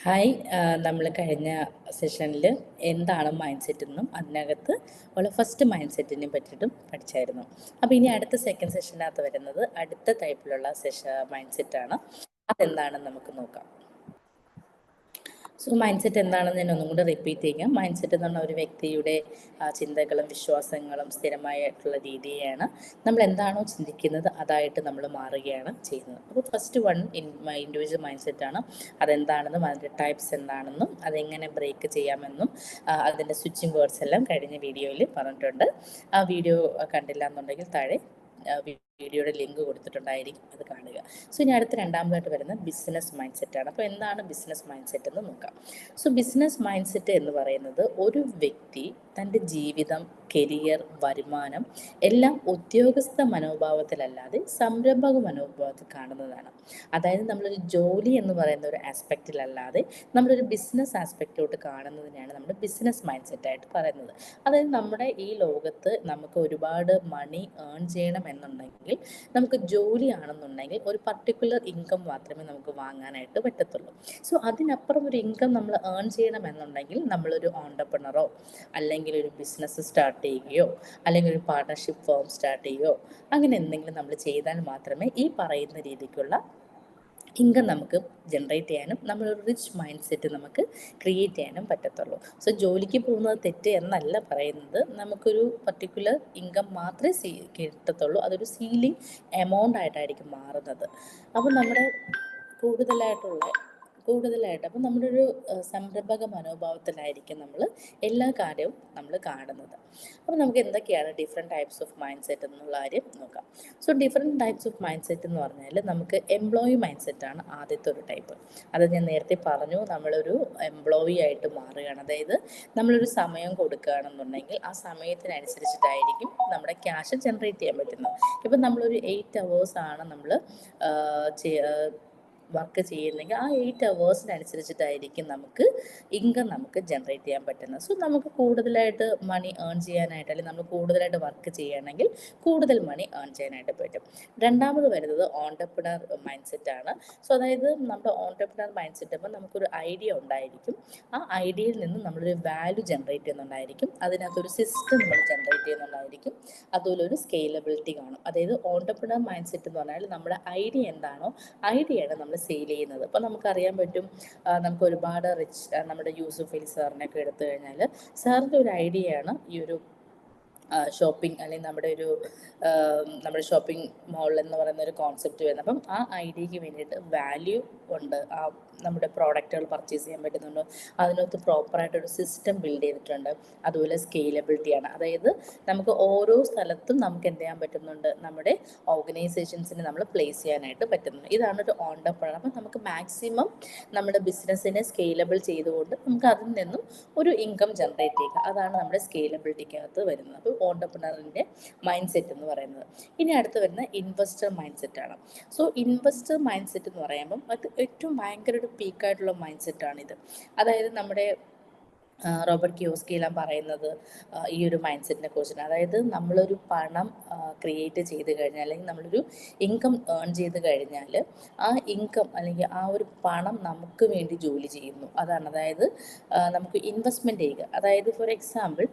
Hi. നമ്മൾ കഴിഞ്ഞ സെഷനിൽ എന്താണ് മൈൻഡ് സെറ്റ് എന്നും അതിനകത്ത് ഉള്ള ഫസ്റ്റ് മൈൻഡ് സെറ്റിനെ പറ്റിയിട്ടും പഠിച്ചായിരുന്നു. അപ്പോൾ ഇനി അടുത്ത സെക്കൻഡ് സെഷനകത്ത് വരുന്നത് അടുത്ത ടൈപ്പിലുള്ള മൈൻഡ് സെറ്റാണ്. അതെന്താണെന്ന് നമുക്ക് നോക്കാം. സോ മൈൻഡ് സെറ്റ് എന്താണെന്ന് ഞാൻ ഒന്നും കൂടെ റിപ്പീറ്റ് ചെയ്യാം. മൈൻഡ് സെറ്റ് എന്ന് പറഞ്ഞാൽ ഒരു വ്യക്തിയുടെ ചിന്തകളും വിശ്വാസങ്ങളും സ്ഥിരമായിട്ടുള്ള രീതിയാണ്. നമ്മൾ എന്താണോ ചിന്തിക്കുന്നത് അതായിട്ട് നമ്മൾ മാറുകയാണ് ചെയ്യുന്നത്. അപ്പോൾ ഫസ്റ്റ് വൺ ഇൻഡിവിജ്വൽ മൈൻഡ് സെറ്റാണ്. അതെന്താണെന്നും അതിൻ്റെ ടൈപ്സ് എന്താണെന്നും അതെങ്ങനെ ബ്രേക്ക് ചെയ്യാമെന്നും അതിൻ്റെ സ്വിച്ചിങ് വേർഡ്സ് എല്ലാം കഴിഞ്ഞ വീഡിയോയിൽ പറഞ്ഞിട്ടുണ്ട്. ആ വീഡിയോ കണ്ടില്ല എന്നുണ്ടെങ്കിൽ താഴെ വീഡിയോയുടെ ലിങ്ക് കൊടുത്തിട്ടുണ്ടായിരിക്കും, അത് കാണുക. സോ ഇനി അടുത്ത രണ്ടാമതായിട്ട് വരുന്ന ബിസിനസ് മൈൻഡ് സെറ്റാണ്. അപ്പോൾ എന്താണ് ബിസിനസ് മൈൻഡ് സെറ്റ് എന്ന് നോക്കാം. സോ ബിസിനസ് മൈൻഡ് സെറ്റ് എന്ന് പറയുന്നത് ഒരു വ്യക്തി തൻ്റെ ജീവിതം, കരിയർ, വരുമാനം എല്ലാം ഉദ്യോഗസ്ഥ മനോഭാവത്തിലല്ലാതെ സംരംഭക മനോഭാവത്തിൽ കാണുന്നതാണ്. അതായത് നമ്മളൊരു ജോലി എന്ന് പറയുന്ന ഒരു ആസ്പെക്റ്റിലല്ലാതെ നമ്മളൊരു ബിസിനസ് ആസ്പെക്റ്റിലോട്ട് കാണുന്നതിനെയാണ് നമ്മൾ ബിസിനസ് മൈൻഡ് സെറ്റായിട്ട് പറയുന്നത്. അതായത് നമ്മുടെ ഈ ലോകത്ത് നമുക്ക് ഒരുപാട് മണി ഏൺ ചെയ്യണം എന്നുണ്ടെങ്കിൽ, നമുക്ക് ജോലിയാണെന്നുണ്ടെങ്കിൽ ഒരു പർട്ടിക്കുലർ ഇൻകം മാത്രമേ നമുക്ക് വാങ്ങാനായിട്ട് പറ്റത്തുള്ളൂ. സോ അതിനപ്പുറം ഒരു ഇൻകം നമ്മൾ ഏൺ ചെയ്യണമെന്നുണ്ടെങ്കിൽ നമ്മളൊരു ഓൺടർപ്രണറോ അല്ലെങ്കിൽ ഒരു ബിസിനസ് സ്റ്റാർട്ട് ചെയ്യുകയോ അല്ലെങ്കിൽ ഒരു പാർട്ണർഷിപ്പ് ഫേം സ്റ്റാർട്ട് ചെയ്യുകയോ അങ്ങനെ എന്തെങ്കിലും നമ്മൾ ചെയ്താൽ മാത്രമേ ഈ പറയുന്ന രീതിക്കുള്ള ഇൻകം നമുക്ക് ജനറേറ്റ് ചെയ്യാനും നമ്മളൊരു റിച്ച് മൈൻഡ് സെറ്റ് നമുക്ക് ക്രിയേറ്റ് ചെയ്യാനും പറ്റത്തുള്ളൂ. സോ ജോലിക്ക് പോകുന്നത് തെറ്റ് എന്നല്ല പറയുന്നത്. നമുക്കൊരു പർട്ടിക്കുലർ ഇൻകം മാത്രമേ കിട്ടത്തുള്ളൂ. അതൊരു സീലിംഗ് എമൗണ്ട് ആയിട്ടായിരിക്കും മാറുന്നത്. അപ്പോൾ നമ്മുടെ കൂടുതലായിട്ട് അപ്പം നമ്മളൊരു സംരംഭക മനോഭാവത്തിലായിരിക്കും നമ്മൾ എല്ലാ കാര്യവും നമ്മൾ കാണുന്നത്. അപ്പോൾ നമുക്ക് എന്തൊക്കെയാണ് different types of mind set എന്നുള്ള കാര്യം നോക്കാം. So different types of mind set എന്ന് പറഞ്ഞാൽ നമുക്ക് എംപ്ലോയി മൈൻഡ് സെറ്റാണ് ആദ്യത്തെ ഒരു ടൈപ്പ്. അത് ഞാൻ നേരത്തെ പറഞ്ഞു, നമ്മളൊരു എംപ്ലോയി ആയിട്ട് മാറുകയാണ്. അതായത് നമ്മളൊരു സമയം കൊടുക്കുകയാണെന്നുണ്ടെങ്കിൽ ആ സമയത്തിനനുസരിച്ചിട്ടായിരിക്കും നമ്മുടെ ക്യാഷ് ജനറേറ്റ് ചെയ്യാൻ പറ്റുന്നത്. ഇപ്പം നമ്മളൊരു 8 hours ആണ് നമ്മൾ വർക്ക് ചെയ്യുന്നെങ്കിൽ ആ 8 hours-നനുസരിച്ചിട്ടായിരിക്കും നമുക്ക് ഇൻകം നമുക്ക് ജനറേറ്റ് ചെയ്യാൻ പറ്റുന്നത്. സോ നമുക്ക് കൂടുതലായിട്ട് മണി ഏൺ ചെയ്യാനായിട്ട്, അല്ലെങ്കിൽ നമ്മൾ കൂടുതലായിട്ട് വർക്ക് ചെയ്യുകയാണെങ്കിൽ കൂടുതൽ മണി ഏൺ ചെയ്യാനായിട്ട് പറ്റും. രണ്ടാമത് വരുന്നത് ഓൺടർപ്രണർ മൈൻഡ് സെറ്റാണ്. സോ അതായത് നമ്മുടെ ഓൺടർപ്രണർ മൈൻഡ് സെറ്റ് അപ്പോൾ നമുക്കൊരു ഐഡിയ ഉണ്ടായിരിക്കും. ആ ഐഡിയയിൽ നിന്ന് നമ്മളൊരു വാല്യൂ ജനറേറ്റ് ചെയ്യുന്നുണ്ടായിരിക്കും. അതിനകത്തൊരു സിസ്റ്റം നമ്മൾ ജനറേറ്റ് ചെയ്യുന്നുണ്ടായിരിക്കും. അതുപോലെ ഒരു സ്കെയിലബിലിറ്റി കാണും. അതായത് ഓൺടർപ്രണർ മൈൻഡ് സെറ്റ് എന്ന് പറഞ്ഞാൽ നമ്മുടെ ഐഡിയ എന്താണോ ഐഡിയയാണ് നമ്മൾ സെയിൽ ചെയ്യുന്നത്. അപ്പോൾ നമുക്കറിയാൻ പറ്റും, നമുക്ക് ഒരുപാട് നമ്മുടെ യൂസുഫ് അലി സാറിനൊക്കെ എടുത്തു കഴിഞ്ഞാൽ സാറിൻ്റെ ഒരു ഐഡിയയാണ് ഈ ഒരു ഷോപ്പിംഗ് അല്ലെങ്കിൽ നമ്മുടെ ഷോപ്പിംഗ് മോൾ എന്ന് പറയുന്ന ഒരു കോൺസെപ്റ്റ് വരുന്നത്. അപ്പം ആ ഐഡിയക്ക് വേണ്ടിയിട്ട് വാല്യൂ ഉണ്ട്, ആ നമ്മുടെ പ്രോഡക്റ്റുകൾ പർച്ചേസ് ചെയ്യാൻ പറ്റുന്നുണ്ട്, അതിനകത്ത് പ്രോപ്പറായിട്ടൊരു സിസ്റ്റം ബിൽഡ് ചെയ്തിട്ടുണ്ട്. അതുപോലെ സ്കെയിലബിലിറ്റിയാണ്, അതായത് നമുക്ക് ഓരോ സ്ഥലത്തും നമുക്ക് എന്ത് ചെയ്യാൻ പറ്റുന്നുണ്ട്, നമ്മുടെ ഓർഗനൈസേഷൻസിനെ നമ്മൾ പ്ലേസ് ചെയ്യാനായിട്ട് പറ്റുന്നുണ്ട്. ഇതാണ് ഒരു ഓൺടർപ്രണർ. അപ്പം നമുക്ക് മാക്സിമം നമ്മുടെ ബിസിനസ്സിനെ സ്കെയിലബിൾ ചെയ്തുകൊണ്ട് നമുക്ക് അതിൽ നിന്നും ഒരു ഇൻകം ജനറേറ്റ് ചെയ്യുക. അതാണ് നമ്മുടെ സ്കെയിലബിലിറ്റിക്കകത്ത് വരുന്നത്. അപ്പോൾ ഓൺടർപ്രണറിൻ്റെ മൈൻഡ് സെറ്റ് എന്ന് പറയുന്നത്. ഇനി അടുത്ത് വരുന്ന ഇൻവെസ്റ്റർ മൈൻഡ് സെറ്റാണ്. സോ ഇൻവെസ്റ്റർ മൈൻഡ് സെറ്റ് എന്ന് പറയുമ്പം അത് ഏറ്റവും ഭയങ്കര ഒരു പീക്കായിട്ടുള്ള മൈൻഡ് സെറ്റാണിത്. അതായത് നമ്മുടെ റോബർട്ട് കിയോസ്കിയെല്ലാം പറയുന്നത് ഈ ഒരു മൈൻഡ് സെറ്റിനെ കുറിച്ചാണ്. അതായത് നമ്മളൊരു പണം ക്രിയേറ്റ് ചെയ്ത് കഴിഞ്ഞാൽ, അല്ലെങ്കിൽ നമ്മളൊരു ഇൻകം ഏൺ ചെയ്ത് കഴിഞ്ഞാൽ ആ ഇൻകം അല്ലെങ്കിൽ ആ ഒരു പണം നമുക്ക് വേണ്ടി ജോലി ചെയ്യുന്നു. അതാണ്, അതായത് നമുക്ക് ഇൻവെസ്റ്റ്മെൻറ്റ് ചെയ്യുക. അതായത് ഫോർ എക്സാമ്പിൾ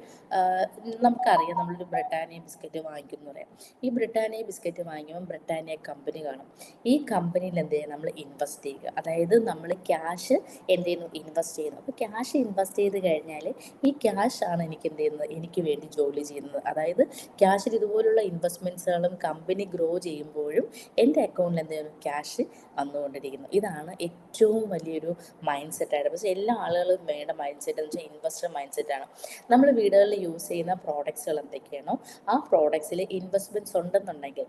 നമുക്കറിയാം, നമ്മളൊരു ബ്രിട്ടാനിയ ബിസ്ക്കറ്റ് വാങ്ങിക്കുന്നു പറയാം. ഈ ബ്രിട്ടാനിയ ബിസ്ക്കറ്റ് വാങ്ങിക്കുമ്പോൾ ബ്രിട്ടാനിയ കമ്പനി കാണും. ഈ കമ്പനിയിൽ എന്ത് ചെയ്യുക, നമ്മൾ ഇൻവെസ്റ്റ് ചെയ്യുക. അതായത് നമ്മൾ ക്യാഷ് എന്ത് ചെയ്യുന്നു, ഇൻവെസ്റ്റ് ചെയ്യുന്നു. അപ്പോൾ ക്യാഷ് ഇൻവെസ്റ്റ് ചെയ്ത് കഴിഞ്ഞാൽ ഈ ക്യാഷാണ് എനിക്ക് എന്ത് ചെയ്യുന്നത്, എനിക്ക് വേണ്ടി ജോലി ചെയ്യുന്നത്. അതായത് ക്യാഷിൽ ഇതുപോലുള്ള ഇൻവെസ്റ്റ്മെൻറ്റ്സുകളും കമ്പനി ഗ്രോ ചെയ്യുമ്പോഴും എൻ്റെ അക്കൗണ്ടിൽ എന്ത് ചെയ്യുന്നു, ക്യാഷ് വന്നുകൊണ്ടിരിക്കുന്നു. ഇതാണ് ഏറ്റവും വലിയൊരു മൈൻഡ് സെറ്റായിട്ട്. പക്ഷേ എല്ലാ ആളുകളും വേണ്ട മൈൻഡ് സെറ്റ് എന്ന് വെച്ചാൽ ഇൻവെസ്റ്റർ മൈൻഡ് സെറ്റാണ്. നമ്മൾ വീടുകളിൽ യൂസ് ചെയ്യുന്ന പ്രോഡക്ട്സുകൾ എന്തൊക്കെയാണോ ആ പ്രോഡക്ട്സിൽ ഇൻവെസ്റ്റ്മെൻറ്റ്സ് ഉണ്ടെന്നുണ്ടെങ്കിൽ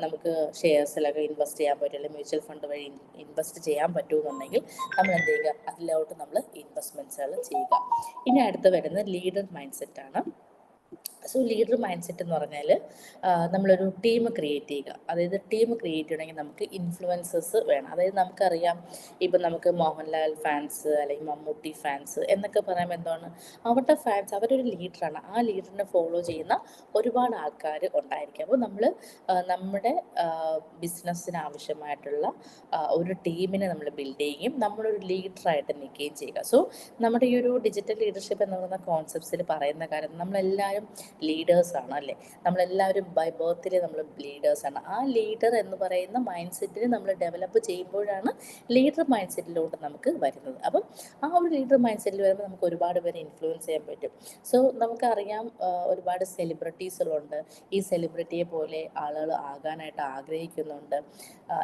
നമുക്ക് ഷെയർസിലൊക്കെ ഇൻവെസ്റ്റ് ചെയ്യാൻ പറ്റും, അല്ലെങ്കിൽ മ്യൂച്വൽ ഫണ്ട് വഴി ഇൻവെസ്റ്റ് ചെയ്യാൻ പറ്റുമെന്നുണ്ടെങ്കിൽ നമ്മൾ എന്ത് ചെയ്യുക, അതിലോട്ട് നമ്മൾ ഇൻവെസ്റ്റ്മെൻറ്റ്സുകൾ ചെയ്യുക. ഇനി അടുത്ത് വരുന്നത് ലീഡർ മൈൻഡ് സെറ്റാണ്. സോ ലീഡർ മൈൻഡ് സെറ്റ് എന്ന് പറഞ്ഞാൽ നമ്മളൊരു ടീം ക്രിയേറ്റ് ചെയ്യുക. അതായത് ടീം ക്രിയേറ്റ് ചെയ്യണമെങ്കിൽ നമുക്ക് ഇൻഫ്ലുവൻസേഴ്സ് വേണം. അതായത് നമുക്കറിയാം, ഇപ്പം നമുക്ക് മോഹൻലാൽ ഫാൻസ് അല്ലെങ്കിൽ മമ്മൂട്ടി ഫാൻസ് എന്നൊക്കെ പറയുമ്പോൾ എന്താണ്, അവരുടെ ഫാൻസ് അവരൊരു ലീഡറാണ്. ആ ലീഡറിനെ ഫോളോ ചെയ്യുന്ന ഒരുപാട് ആൾക്കാർ ഉണ്ടായിരിക്കും. അപ്പോൾ നമ്മൾ നമ്മുടെ ബിസിനസ്സിന് ആവശ്യമായിട്ടുള്ള ഒരു ടീമിനെ നമ്മൾ ബിൽഡ് ചെയ്യുകയും നമ്മളൊരു ലീഡറായിട്ട് നിൽക്കുകയും ചെയ്യുക. സോ നമ്മുടെ ഈ ഒരു ഡിജിറ്റൽ ലീഡർഷിപ്പ് എന്ന് പറയുന്ന കോൺസെപ്റ്റ്സിൽ പറയുന്ന കാര്യം, നമ്മളെല്ലാവരും ലീഡേഴ്സാണ് അല്ലേ. നമ്മളെല്ലാവരും ബൈ ബർത്തിൽ നമ്മൾ ലീഡേഴ്സാണ്. ആ ലീഡർ എന്ന് പറയുന്ന മൈൻഡ് സെറ്റിന് നമ്മൾ ഡെവലപ്പ് ചെയ്യുമ്പോഴാണ് ലീഡർ മൈൻഡ് സെറ്റിലോട്ട് നമുക്ക് വരുന്നത്. അപ്പം ആ ഒരു ലീഡർ മൈൻഡ് സെറ്റിൽ വരുമ്പോൾ നമുക്ക് ഒരുപാട് പേരെ ഇൻഫ്ലുവൻസ് ചെയ്യാൻ പറ്റും. സോ നമുക്കറിയാം, ഒരുപാട് സെലിബ്രിറ്റീസുകളുണ്ട്. ഈ സെലിബ്രിറ്റിയെ പോലെ ആളുകൾ ആകാനായിട്ട് ആഗ്രഹിക്കുന്നുണ്ട്.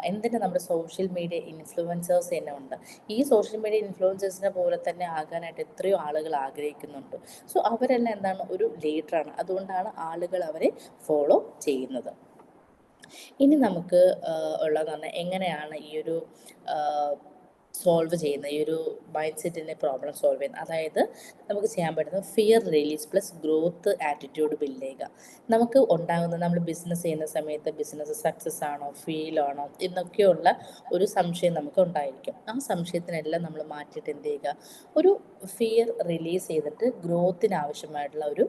എന്തിന് നമ്മുടെ സോഷ്യൽ മീഡിയ ഇൻഫ്ലുവൻസേഴ്സ് തന്നെ ഉണ്ട്. ഈ സോഷ്യൽ മീഡിയ ഇൻഫ്ലുവൻസേഴ്സിനെ പോലെ തന്നെ ആകാനായിട്ട് എത്രയോ ആളുകൾ ആഗ്രഹിക്കുന്നുണ്ട്. സോ അവരെല്ലാം എന്താണ്, ഒരു ലീഡറാണ്. അതുകൊണ്ടാണ് ആളുകൾ അവരെ ഫോളോ ചെയ്യുന്നത്. ഇനി നമുക്ക് ഉള്ളതെന്ന് പറഞ്ഞാൽ എങ്ങനെയാണ് ഈ ഒരു സോൾവ് ചെയ്യുന്നത്, ഈ ഒരു മൈൻഡ് സെറ്റിൻ്റെ പ്രോബ്ലം സോൾവ് ചെയ്യുന്നത്. അതായത് നമുക്ക് ചെയ്യാൻ പറ്റുന്നത് fear release plus growth attitude build ചെയ്യുക. നമുക്ക് ഉണ്ടാകുന്ന, നമ്മൾ ബിസിനസ് ചെയ്യുന്ന സമയത്ത് ബിസിനസ് സക്സസ് ആണോ ഫെയിൽ ആണോ എന്നൊക്കെയുള്ള ഒരു സംശയം നമുക്ക് ഉണ്ടായിരിക്കും. ആ സംശയത്തിനെല്ലാം നമ്മൾ മാറ്റിയിട്ട് എന്ത് ചെയ്യുക, ഒരു ഫിയർ റിലീസ് ചെയ്തിട്ട് ഗ്രോത്തിന് ആവശ്യമായിട്ടുള്ള ഒരു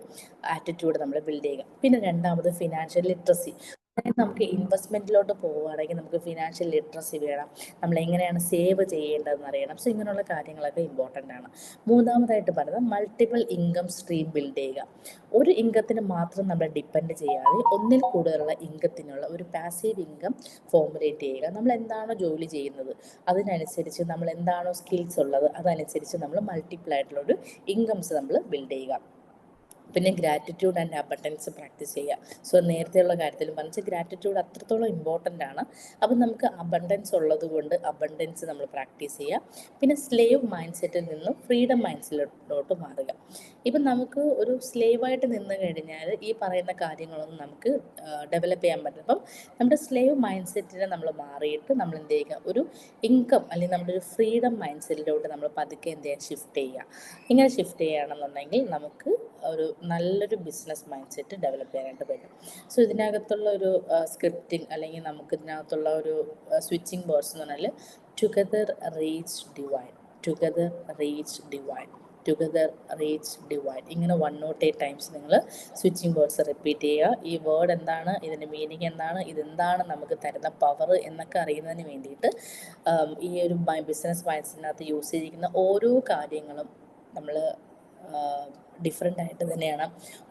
ആറ്റിറ്റ്യൂഡ് നമ്മൾ ബിൽഡ് ചെയ്യുക. പിന്നെ രണ്ടാമത് ഫിനാൻഷ്യൽ ലിറ്ററസി. അതായത് നമുക്ക് ഇൻവെസ്റ്റ്മെൻറ്റിലോട്ട് പോവുകയാണെങ്കിൽ നമുക്ക് ഫിനാൻഷ്യൽ ലിറ്ററസി വേണം. നമ്മൾ എങ്ങനെയാണ് സേവ് ചെയ്യേണ്ടതെന്ന് അറിയണം. സോ ഇങ്ങനെയുള്ള കാര്യങ്ങളൊക്കെ ഇമ്പോർട്ടൻ്റ് ആണ്. മൂന്നാമതായിട്ട് പറയുന്നത് മൾട്ടിപ്പിൾ ഇൻകം സ്ട്രീം ബിൽഡ് ചെയ്യുക. ഒരു ഇൻകത്തിന് മാത്രം നമ്മൾ ഡിപ്പെൻഡ് ചെയ്യാതെ ഒന്നിൽ കൂടുതലുള്ള ഇൻകത്തിനുള്ള ഒരു പാസീവ് ഇൻകം ഫോർമുലേറ്റ് ചെയ്യുക. നമ്മൾ എന്താണോ ജോലി ചെയ്യുന്നത് അതിനനുസരിച്ച്, നമ്മൾ എന്താണോ സ്കിൽസ് ഉള്ളത് അതനുസരിച്ച് നമ്മൾ മൾട്ടിപ്പിൾ ആയിട്ടുള്ള ഒരു ഇൻകംസ് നമ്മൾ ബിൽഡ് ചെയ്യുക. പിന്നെ ഗ്രാറ്റിറ്റ്യൂഡ് ആൻഡ് അബണ്ടൻസ് പ്രാക്ടീസ് ചെയ്യുക. സോ നേരത്തെയുള്ള കാര്യത്തിലും പറഞ്ഞാൽ ഗ്രാറ്റിറ്റ്യൂഡ് അത്രത്തോളം ഇമ്പോർട്ടൻ്റ് ആണ്. അപ്പം നമുക്ക് അബണ്ടൻസ് ഉള്ളത് കൊണ്ട് അബണ്ടൻസ് നമ്മൾ പ്രാക്ടീസ് ചെയ്യുക. പിന്നെ സ്ലേവ് മൈൻഡ് സെറ്റിൽ നിന്നും ഫ്രീഡം മൈൻഡ് സെറ്റിലോട്ട് മാറുക. ഇപ്പം നമുക്ക് ഒരു സ്ലേവായിട്ട് നിന്ന് കഴിഞ്ഞാൽ ഈ പറയുന്ന കാര്യങ്ങളൊന്നും നമുക്ക് ഡെവലപ്പ് ചെയ്യാൻ പറ്റില്ല. അപ്പം നമ്മുടെ സ്ലേവ് മൈൻഡ് സെറ്റിനെ നമ്മൾ മാറിയിട്ട് നമ്മൾ എന്ത് ചെയ്യുക, ഒരു ഇൻകം അല്ലെങ്കിൽ നമ്മുടെ ഒരു ഫ്രീഡം മൈൻഡ് സെറ്റിലോട്ട് നമ്മൾ പതുക്കെ എന്ത് ചെയ്യുക, ഷിഫ്റ്റ് ചെയ്യുക. ഇങ്ങനെ ഷിഫ്റ്റ് ചെയ്യുകയാണെന്നുണ്ടെങ്കിൽ നമുക്ക് ഒരു നല്ലൊരു ബിസിനസ് മൈൻഡ് സെറ്റ് ഡെവലപ്പ് ചെയ്യാനായിട്ട് പറ്റും. സോ ഇതിനകത്തുള്ള ഒരു സ്ക്രിപ്റ്റിംഗ് അല്ലെങ്കിൽ നമുക്ക് ഇതിനകത്തുള്ള ഒരു സ്വിച്ചിങ് വേർഡ്സ് എന്ന് പറഞ്ഞാൽ together reach divine, together reach divine, together reach divine. ഇങ്ങനെ 108 ടൈംസ് നിങ്ങൾ സ്വിച്ചിങ് വേർഡ്സ് റിപ്പീറ്റ് ചെയ്യുക. ഈ വേർഡ് എന്താണ്, ഇതിൻ്റെ മീനിങ് എന്താണ്, ഇതെന്താണ് നമുക്ക് തരുന്ന പവർ എന്നൊക്കെ അറിയുന്നതിന് വേണ്ടിയിട്ട് ഈ ഒരു ബിസിനസ് മൈൻഡ്സിനകത്ത് യൂസ് ചെയ്തിരിക്കുന്ന ഓരോ കാര്യങ്ങളും നമ്മൾ ഡിഫറെൻ്റ് ആയിട്ട് തന്നെയാണ്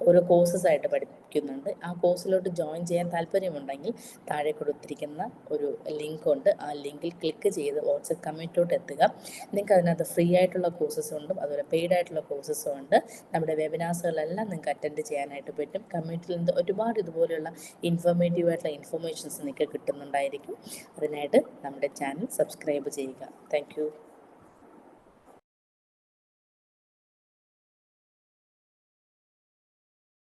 ഓരോ കോഴ്സസ് ആയിട്ട് പഠിപ്പിക്കുന്നുണ്ട്. ആ കോഴ്സിലോട്ട് ജോയിൻ ചെയ്യാൻ താല്പര്യമുണ്ടെങ്കിൽ താഴെ കൊടുത്തിരിക്കുന്ന ഒരു ലിങ്ക് ഉണ്ട്. ആ ലിങ്കിൽ ക്ലിക്ക് ചെയ്ത് വാട്സപ്പ് കമ്മ്യൂണിറ്റിയോട്ട് എത്തുക. നിങ്ങൾക്ക് അതിനകത്ത് ഫ്രീ ആയിട്ടുള്ള കോഴ്സസും ഉണ്ട്, അതുപോലെ പെയ്ഡ് ആയിട്ടുള്ള കോഴ്സസും ഉണ്ട്. നമ്മുടെ വെബിനാർസുകളെല്ലാം നിങ്ങൾക്ക് അറ്റൻഡ് ചെയ്യാനായിട്ട് പറ്റും. കമ്മ്യൂണിറ്റിയിൽ നിന്ന് ഒരുപാട് ഇതുപോലെയുള്ള ഇൻഫോർമേറ്റീവ് ആയിട്ടുള്ള ഇൻഫർമേഷൻസ് നിങ്ങൾക്ക് കിട്ടുന്നുണ്ടായിരിക്കും. അതിനായിട്ട് നമ്മുടെ ചാനൽ സബ്സ്ക്രൈബ് ചെയ്യുക. Thank you.